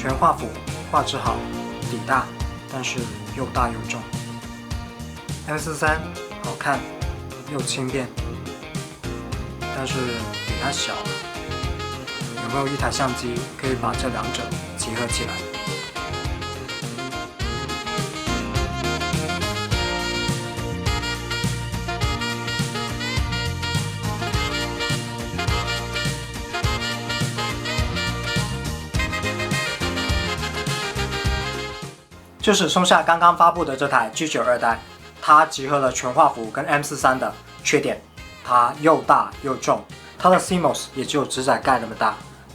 全画幅，画质好，底大，但是又大又重。M43好看又轻便，但是底太小了。有没有一台相机可以把这两者结合起来？就是松下刚刚发布的这台 G9 二代，它集合了全画幅跟 M43的缺点，它又大又重，它的 CMOS 也只有指甲盖那么大，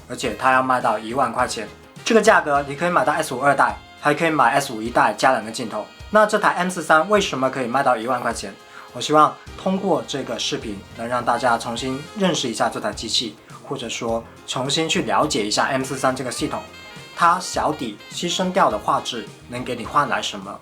而且它要卖到1万块钱。这个价格你可以买到 S5 二代，还可以买 S5 一代加2个镜头。那这台 M43为什么可以卖到1万块钱？我希望通过这个视频能让大家重新认识一下这台机器，或者说重新去了解一下 M43这个系统。它小底牺牲掉的画质能给你换来什么？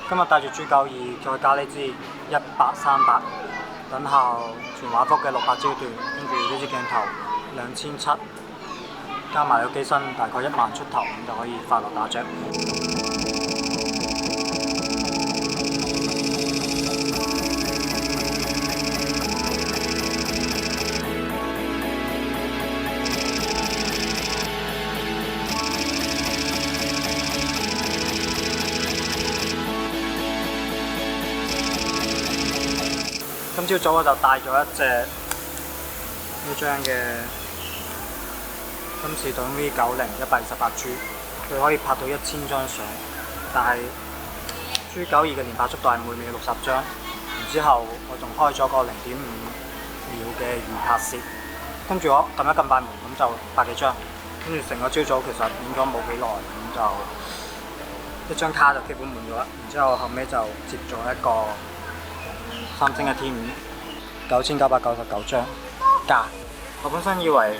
今日帶住 G92，再加呢支18-300，等效全畫幅嘅600焦段，跟住呢支鏡頭2700。加埋個機身大概1萬出頭，咁就可以快樂打雀。今朝早我就帶咗一隻呢張嘅今次短 V90 128G， 佢可以拍到1000張相，但係 G92嘅連拍速度係每秒60張，然之後我仲開咗個0.5秒嘅預拍攝，跟住我撳一撳快門咁就100幾張，跟住成個朝早其實影咗冇幾耐，咁就一張卡就基本滿咗啦，然之後後尾就接咗一個三星嘅 T5 9999張加，我本身以為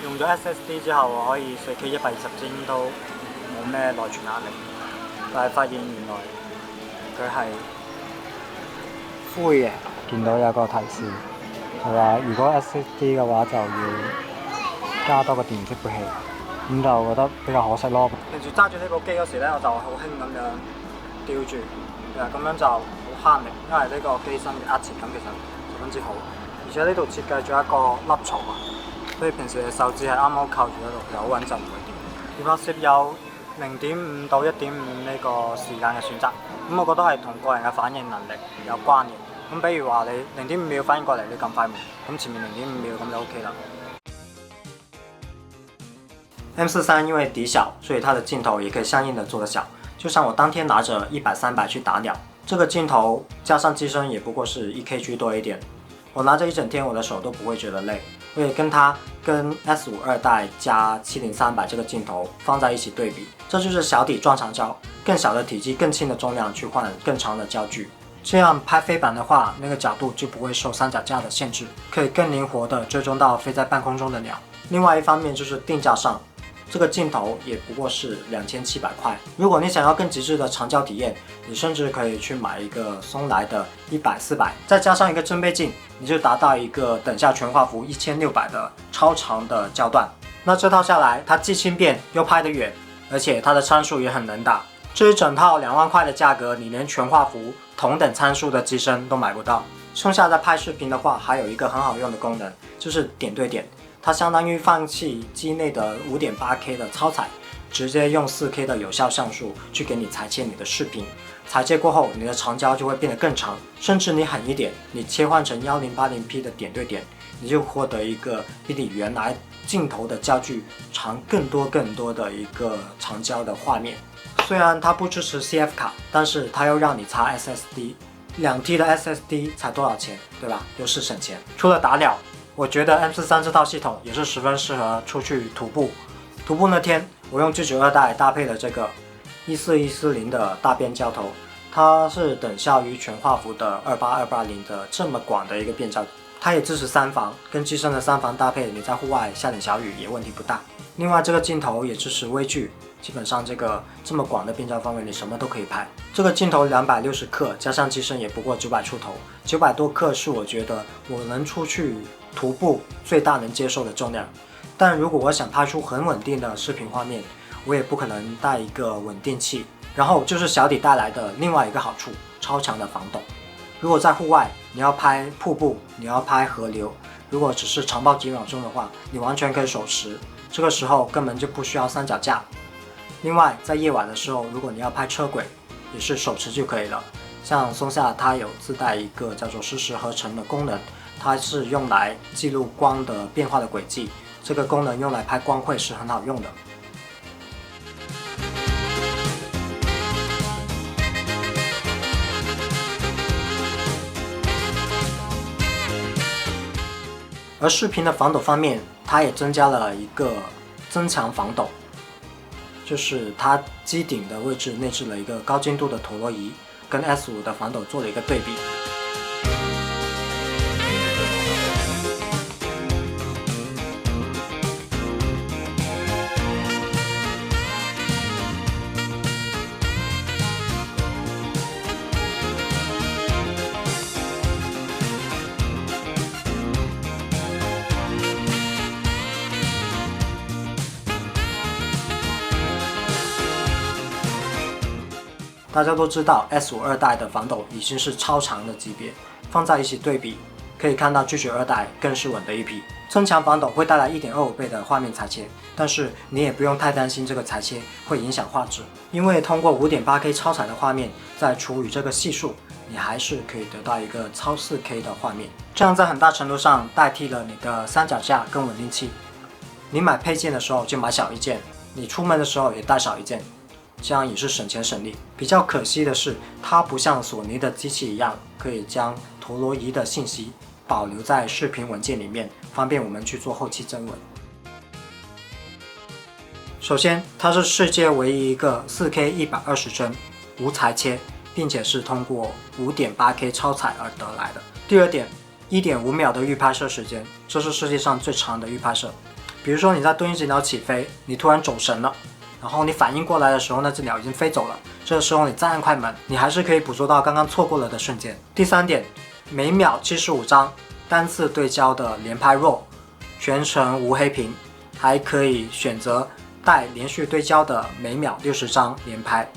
用咗 SSD 之後，我可以 4K 120幀都冇咩內存壓力，但係發現原來佢係灰嘅。見到有個提示，就話如果 SSD 嘅話就要加多個電積配器，咁就覺得比較可惜咯。平時揸住呢部機嗰時咧，我就好輕咁樣吊住，咁樣就好慳力，因為呢個機身嘅壓持感其實十分之好，而且呢度設計咗一個凹槽啊。所以平時嘅手指係啱啱靠住嗰度，就好穩陣唔會跌。預拍攝有0.5到1.5呢個時間嘅選擇，咁我覺得係同個人嘅反應能力有關嘅。咁比如話你0.5秒反應過嚟，你撳快門，咁前面0.5秒咁就 OK 啦。M43因為底小，所以它的鏡頭也可以相應的做得小。就像我當天拿着100-300去打鳥，這個鏡頭加上機身也不過是1kg 多一點，我拿着一整天，我的手都不會覺得累。所以跟S5二代加70-300這個鏡頭放在一起對比，這就是小底撞長焦，更小的體積、更輕的重量去換更長的焦距，這樣拍飛板的話，那個角度就不會受三腳架的限制，可以更靈活的追蹤到飛在半空中的鳥。另外一方面就是定價上，這個鏡頭也不過是2700塊。如果你想要更極致的長焦體驗，你甚至可以去買一個松來的100-400，再加上一個真倍鏡，你就達到一個等效全畫幅1600的超長的焦段。那這套下來，它既輕便又拍得遠，而且它的參數也很能打。這一整套2萬塊的價格，你連全畫幅同等參數的機身都買不到。松下在拍視頻的話，還有一個很好用的功能，就是點對點。它相當於放棄機內的5.8K 的超裁，直接用4K 的有效像素去給你裁切你的視頻。裁切過後，你的長焦就會變得更長，甚至你狠一點，你切換成1080P 的點對點，你就獲得一個比你原來鏡頭的焦距長更多的一個長焦的畫面。雖然它不支持 CF 卡，但是它又讓你插 SSD，2T 的 SSD 才多少錢，對吧？又是省錢。除了打鳥，我覺得 M43這套系統也是十分適合出去徒步。徒步那天，我用 G9 二代搭配了這個14140的大邊焦頭，它是等效於全畫幅的28280的這麼廣的一個變焦，它也支持3防，跟機身的3防搭配，你在戶外下點小雨也問題不大。另外这个镜头也支持微距，基本上这么广的变焦范围你什么都可以拍。这个镜头260克加上机身也不过900出头，900多克是我觉得我能出去徒步最大能接受的重量。但如果我想拍出很稳定的视频画面，我也不可能带一个稳定器。然后就是小底带来的另外一个好处，超强的防抖。如果在户外你要拍瀑布，你要拍河流，如果只是长曝几秒钟的话，你完全可以手持，这个时候根本就不需要三脚架。另外在夜晚的时候，如果你要拍车轨，也是手持就可以了。像松下它有自带一个叫做实时合成的功能，它是用来记录光的变化的轨迹，这个功能用来拍光绘是很好用的。而视频的防抖方面，它也增加了一个增强防抖，就是它机顶的位置内置了一个高精度的陀螺仪，跟 S5 的防抖做了一个对比。大家都知道 S5 二代的防抖已经是超长的级别，放在一起对比，可以看到 G9 二代更是稳的一批。增强防抖会带来 1.25 倍的画面裁切，但是你也不用太担心这个裁切会影响画质，因为通过 5.8K 超彩的画面再除以这个系数，你还是可以得到一个超 4K 的画面。这样在很大程度上代替了你的三脚架跟稳定器。你买配件的时候就买小一件，你出门的时候也带少一件，这样也是省钱省力。比较可惜的是，它不像索尼的机器一样，可以将陀螺仪的信息保留在视频文件里面，方便我们去做后期增稳。首先，它是世界唯一一个 4K 120帧无裁切，并且是通过 5.8K 超彩而得来的。第二点， 1.5秒的预拍摄时间，这是世界上最长的预拍摄。比如说你在蹲一只鸟起飞，你突然走神了，然后你反应过来的时候，那只鸟已经飞走了。这个时候你再按快门，你还是可以捕捉到刚刚错过了的瞬间。第三点，每秒75张单次对焦的连拍 RAW， 全程无黑屏，还可以选择带连续对焦的每秒60张连拍。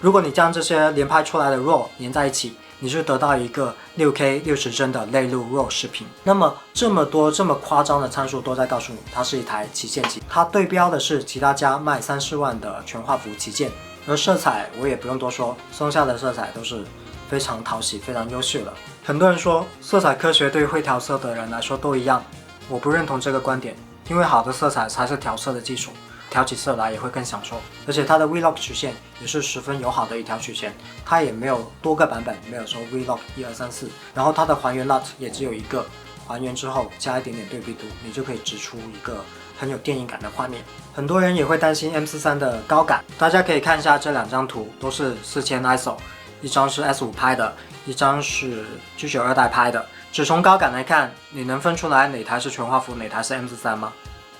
如果你将这些连拍出来的 RAW 连在一起，你就得到一个 6K 60帧的内录 RAW 视频。那么这么多这么夸张的参数都在告诉你，它是一台旗舰机。它对标的是其他家卖3-4万的全画幅旗舰。而色彩我也不用多说，松下的色彩都是非常讨喜、非常优秀的。很多人说色彩科学对会调色的人来说都一样，我不认同这个观点，因为好的色彩才是调色的基础。调起色来也会更享受，而且它的 Vlog 曲线也是十分友好的一条曲线，它也没有多个版本，没有说 Vlog 1、2、3、4，然后它的还原 LUT 也只有一个，还原之后加一点点对比度，你就可以直出一个很有电影感的画面。很多人也会担心 M43 的高感，大家可以看一下这两张图，都是4000 ISO， 一张是 S5 拍的，一张是 G9 二代拍的。只从高感来看，你能分出来哪台是全画幅，哪台是 M43 吗？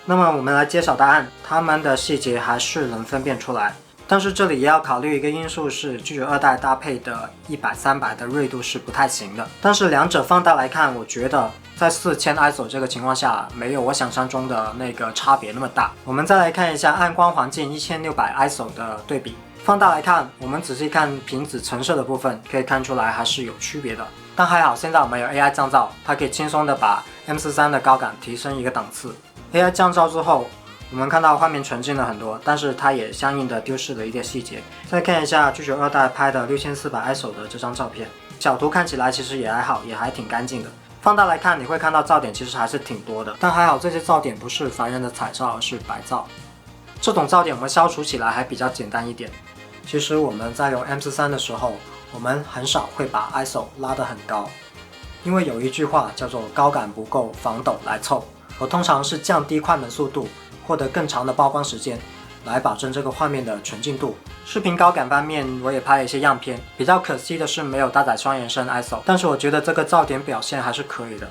那么我们来揭晓答案，它们的细节还是能分辨出来，但是这里也要考虑一个因素是 G9 二代搭配的100、300的锐度是不太行的。但是两者放大来看，我觉得在4000 ISO 这个情况下，没有我想象中的那个差别那么大。我们再来看一下暗光环境1600 ISO 的对比，放大来看，我们仔细看屏子橙色的部分，可以看出来还是有区别的。但还好，现在我们有 AI 降噪，它可以轻松的把 M43 的高感提升一个档次。AI 降噪之后，我们看到画面纯净了很多，但是它也相应的丢失了一些细节。再看一下 G9 二代拍的6400 ISO 的这张照片，小图看起来其实也还好，也还挺干净的。放大来看，你会看到噪点其实还是挺多的，但还好这些噪点不是烦人的彩噪，而是白噪。这种噪点我们消除起来还比较简单一点。其实我们在用 M43 的时候，我们很少会把 ISO 拉得很高，因为有一句话叫做高感不够，防抖来凑。我通常是降低快门速度，获得更长的曝光时间，来保证这个画面的纯净度。视频高感方面，我也拍了一些样片，比较可惜的是没有搭载双原声 ISO， 但是我觉得这个噪点表现还是可以的。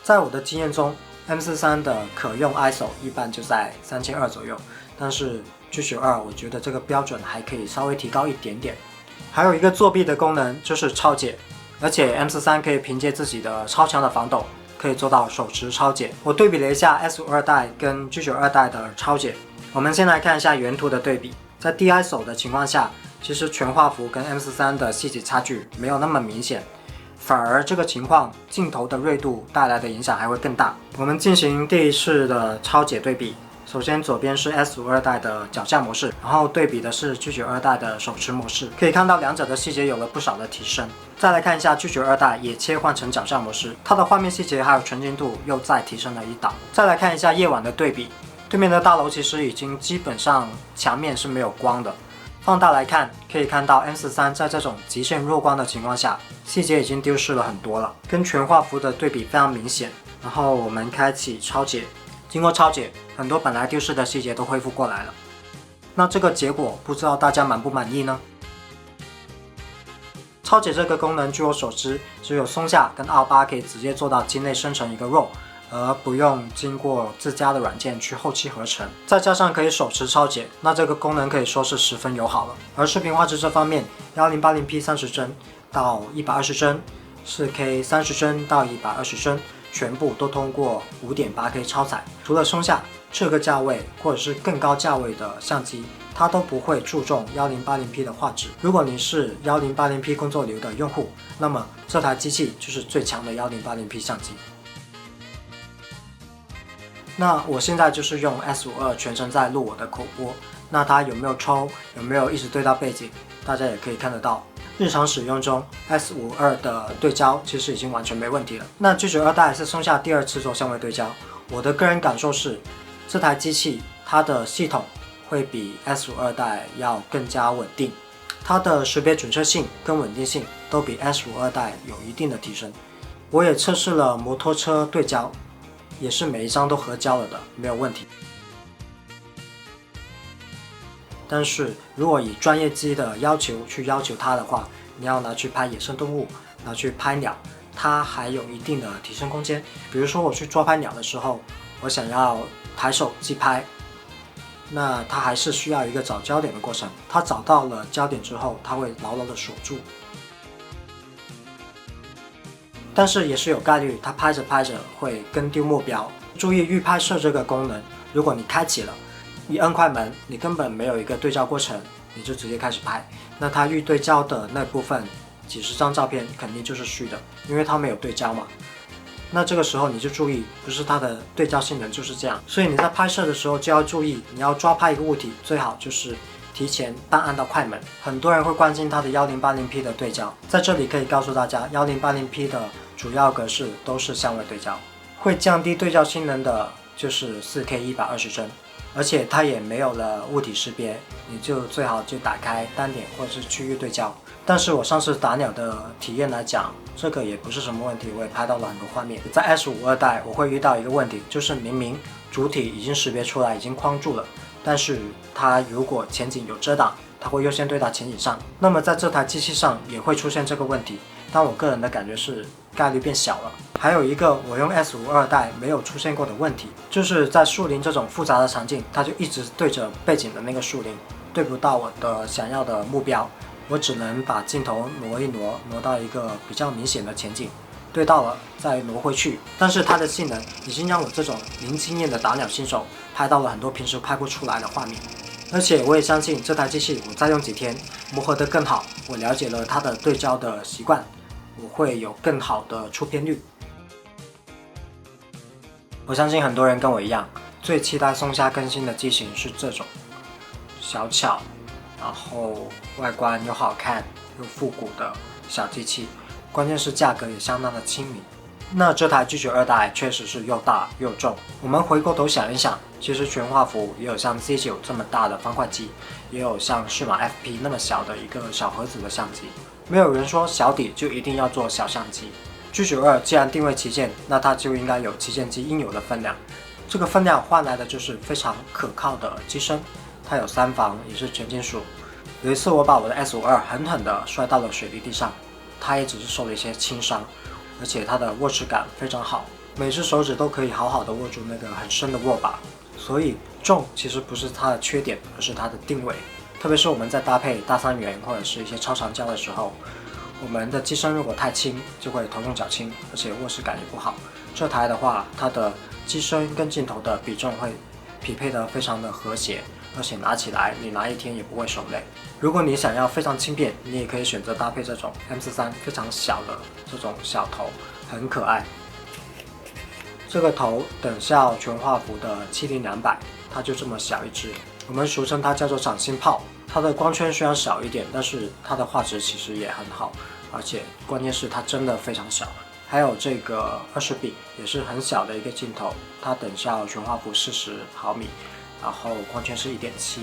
在我的经验中 M43的可用 ISO 一般就在3200左右，但是 G92我觉得这个标准还可以稍微提高一点点。还有一个作弊的功能就是超解，而且 M43可以凭借自己的超强的防抖，可以做到手持超解。我对比了一下 S52代跟 G92代的超解，我们先来看一下原图的对比。在低 ISO 的情况下，其实全画幅跟 M43的细节差距没有那么明显，反而这个情况镜头的锐度带来的影响还会更大。我们进行第一次的超解对比，首先左边是 S52代的脚架模式，然后对比的是 G92代的手持模式，可以看到两者的细节有了不少的提升。再来看一下 G92代也切换成脚架模式，它的画面细节还有纯净度又再提升了一档。再来看一下夜晚的对比，对面的大楼其实已经基本上墙面是没有光的。放大来看，可以看到 M43在这种极限弱光的情况下，细节已经丢失了很多了，跟全画幅的对比非常明显。然后我们开启超解，经过超解，很多本来丢失的细节都恢复过来了。那这个结果不知道大家满不满意呢？超解这个功能，据我所知，只有松下跟奥巴可以直接做到机内生成一个 RAW， 而不用经过自家的软件去后期合成，再加上可以手持超解，那这个功能可以说是十分友好了。而视频画质这方面，1080p 30帧到120帧，4K 30帧到120帧，全部都通过 5.8K 超采。除了松下这个价位或者是更高价位的相机，它都不会注重 1080p 的画质。如果你是 1080p 工作流的用户，那么这台机器就是最强的 1080p 相机。那我现在就是用 S52全程在录我的口播，那它有没有抽，有没有一直对到背景，大家也可以看得到。日常使用中 S52的对焦其实已经完全没问题了。那 G92代是松下第二次做相位对焦，我的个人感受是，这台机器它的系统会比 S52代要更加稳定，它的识别准确性跟稳定性都比 S52代有一定的提升。我也测试了摩托车对焦，也是每一张都合焦了的，没有问题。但是如果以专业机的要求去要求它的话，你要拿去拍野生动物，拿去拍鸟，它还有一定的提升空间。比如说我去抓拍鸟的时候，我想要抬手即拍，那它还是需要一个找焦点的过程。它找到了焦点之后，它会牢牢的锁住。但是也是有概率，它拍着拍着会跟丢目标。注意预拍摄这个功能，如果你开启了，一摁快门，你根本没有一个对焦过程，你就直接开始拍，那它预对焦的那部分几十张照片肯定就是虚的，因为它没有对焦嘛。那这个时候你就注意，不是它的对焦性能就是这样，所以你在拍摄的时候就要注意，你要抓拍一个物体，最好就是提前半按到快门。很多人会关心它的 1080p 的对焦，在这里可以告诉大家 1080p 的主要格式都是相位对焦，会降低对焦性能的就是 4K 120帧，而且它也没有了物体识别，你就最好就打开单点或者是区域对焦。但是我上次打鸟的体验来讲，这个也不是什么问题，我也拍到了很多画面。在 S52代我会遇到一个问题，就是明明主体已经识别出来，已经框住了，但是它如果前景有遮挡，它会优先对到前景上。那么在这台机器上也会出现这个问题，但我个人的感觉是概率变小了。还有一个我用 S52代没有出现过的问题，就是在树林这种复杂的场景，它就一直对着背景的那个树林，对不到我的想要的目标，我只能把镜头挪一挪，挪到一个比较明显的前景，对到了再挪回去。但是它的性能已经让我这种零经验的打鸟新手拍到了很多平时拍不出来的画面。而且我也相信这台机器我再用几天磨合得更好，我了解了它的对焦的习惯，我会有更好的出片率。我相信很多人跟我一样，最期待松下更新的机型是这种小巧，然后外观又好看又复古的小机器，关键是价格也相当的亲民。那这台 G92代确实是又大又重。我们回过头想一想，其实全画幅也有像 Z9 这么大的方块机，也有像适马 FP 那么小的一个小盒子的相机。没有人说小底就一定要做小相机。G92既然定位旗舰，那它就应该有旗舰机应有的分量。这个分量换来的就是非常可靠的机身，它有3防，也是全金属。有一次我把我的 S52狠狠地摔到了水泥地上，它也只是受了一些轻伤，而且它的握持感非常好。每只手指都可以好好的握住那个很深的握把，所以重其实不是它的缺点，而是它的定位。特别是我们在搭配大三元或者是一些超长焦的时候，我们的机身如果太轻，就会头重脚轻，而且握持感也不好。这台的话，它的机身跟镜头的比重会匹配得非常的和谐，而且拿起来你拿一天也不会手累。如果你想要非常轻便，你也可以选择搭配这种 M43非常小的这种小头，很可爱。这个头等效全画幅的70200，它就这么小一只，我们俗称它叫做掌心炮。它的光圈虽然小一点，但是它的画质其实也很好，而且关键是它真的非常小。还有这个20比也是很小的一个镜头，它等效全画幅40毫米，然后光圈是1.7，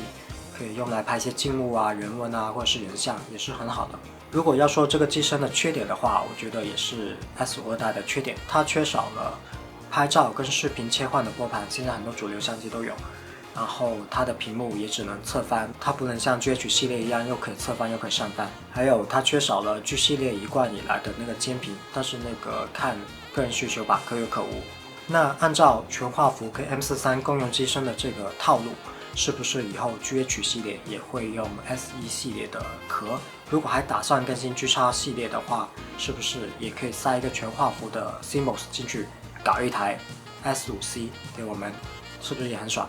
可以用来拍一些静物啊、人文啊或者是人像，也是很好的。如果要说这个机身的缺点的话，我觉得也是 S52代的缺点，它缺少了拍照跟视频切换的拨盘，现在很多主流相机都有。然后它的屏幕也只能侧翻，它不能像 GH 系列一样又可以侧翻又可以上翻。还有它缺少了 G 系列一贯以来的那个尖屏，但是那个看个人需求吧，可有可无。那按照全画幅跟 M43共用机身的这个套路，是不是以后 GH 系列也会用 S1 系列的壳？如果还打算更新 GX 系列的话，是不是也可以塞一个全画幅的 CMOS 进去，搞一台 S5C 给我们？是不是也很爽？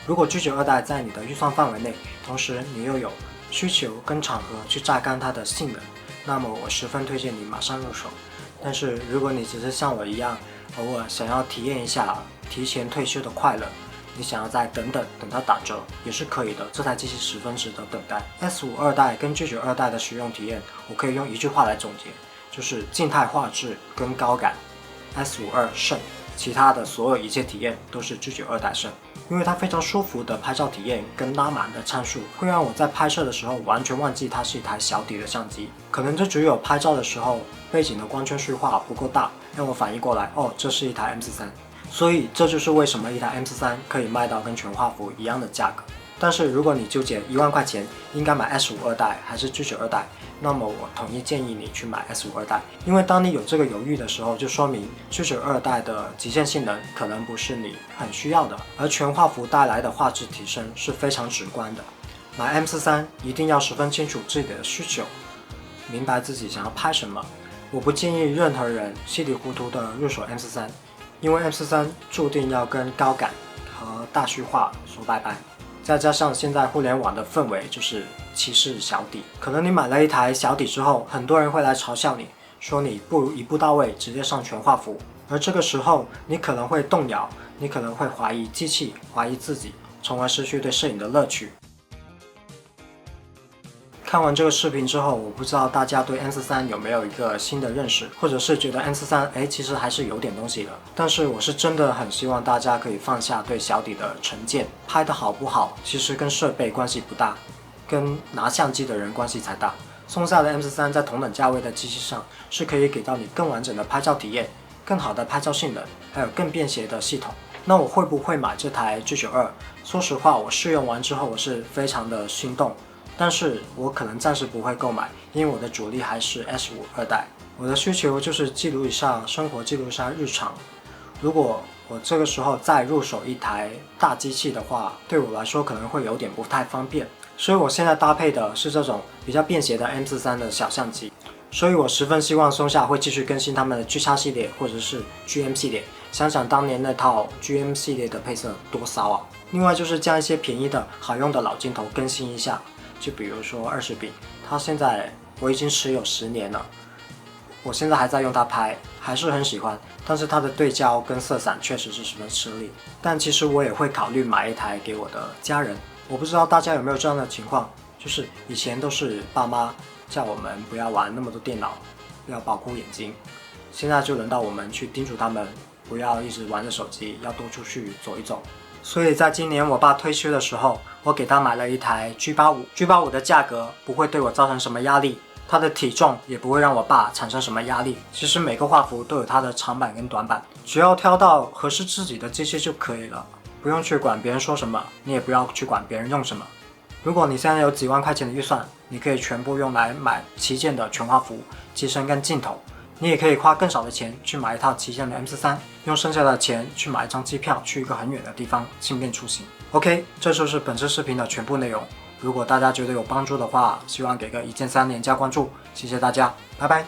如果 G9 代在你的预算范围内，同时你又有需求跟场合去榨干它的性能，那么我十分推荐你马上入手。但是如果你只是像我一样，偶尔想要体验一下提前退休的快乐，你想要再等它打折也是可以的。这台机器十分值得等待。S52代跟 G9 代的使用体验，我可以用一句话来总结，就是静态画质跟高感 S52胜，其他的所有一切体验都是 G9 代胜。因为它非常舒服的拍照体验跟拉满的参数，会让我在拍摄的时候完全忘记它是一台小底的相机，可能就只有拍照的时候背景的光圈虚化不够大，让我反应过来，哦，这是一台 M43。所以这就是为什么一台 M43可以卖到跟全画幅一样的价格。但是如果你纠结1万块钱应该买 S52代还是 G9 代，那么我统一建议你去买 S52代，因为当你有这个犹豫的时候，就说明 G9 代的极限性能可能不是你很需要的，而全画幅带来的画质提升是非常直观的。买 M43一定要十分清楚自己的需求，明白自己想要拍什么。我不建议任何人稀里糊涂的入手 M43，因为 M43注定要跟高感和大虚化说拜拜。再加上现在互联网的氛围就是歧视小底，可能你买了一台小底之后，很多人会来嘲笑你，说你不如一步到位直接上全画幅，而这个时候你可能会动摇，你可能会怀疑机器，怀疑自己，从而失去对摄影的乐趣。看完这个视频之后，我不知道大家对 M43有没有一个新的认识，或者是觉得 M43其实还是有点东西的。但是我是真的很希望大家可以放下对小底的成见，拍得好不好其实跟设备关系不大，跟拿相机的人关系才大。松下的 M43在同等价位的机器上是可以给到你更完整的拍照体验，更好的拍照性能，还有更便携的系统。那我会不会买这台 G9 说实话，我试用完之后我是非常的心动，但是我可能暂时不会购买，因为我的主力还是 S52代。我的需求就是记录一下生活，记录一下日常。如果我这个时候再入手一台大机器的话，对我来说可能会有点不太方便，所以我现在搭配的是这种比较便携的 M43的小相机。所以我十分希望松下会继续更新他们的 GX 系列或者是 GM 系列，想想当年那套 GM 系列的配色多骚啊！另外就是将一些便宜的好用的老镜头更新一下，就比如说20比，它现在我已经持有10年了，我现在还在用它拍，还是很喜欢，但是它的对焦跟色散确实是十分吃力。但其实我也会考虑买一台给我的家人。我不知道大家有没有这样的情况，就是以前都是爸妈叫我们不要玩那么多电脑，要保护眼睛，现在就轮到我们去叮嘱他们不要一直玩着手机，要多出去走一走。所以在今年我爸退休的时候，我给他买了一台 G85 的价格不会对我造成什么压力，它的体重也不会让我爸产生什么压力。其实每个画幅都有它的长板跟短板，只要挑到合适自己的机器就可以了，不用去管别人说什么，你也不要去管别人用什么。如果你现在有几万块钱的预算，你可以全部用来买旗舰的全画幅机身跟镜头，你也可以花更少的钱去买一套旗舰的 M43，用剩下的钱去买一张机票去一个很远的地方轻便出行。OK， 这就是本次视频的全部内容。如果大家觉得有帮助的话，希望给个1键3连加关注，谢谢大家，拜拜。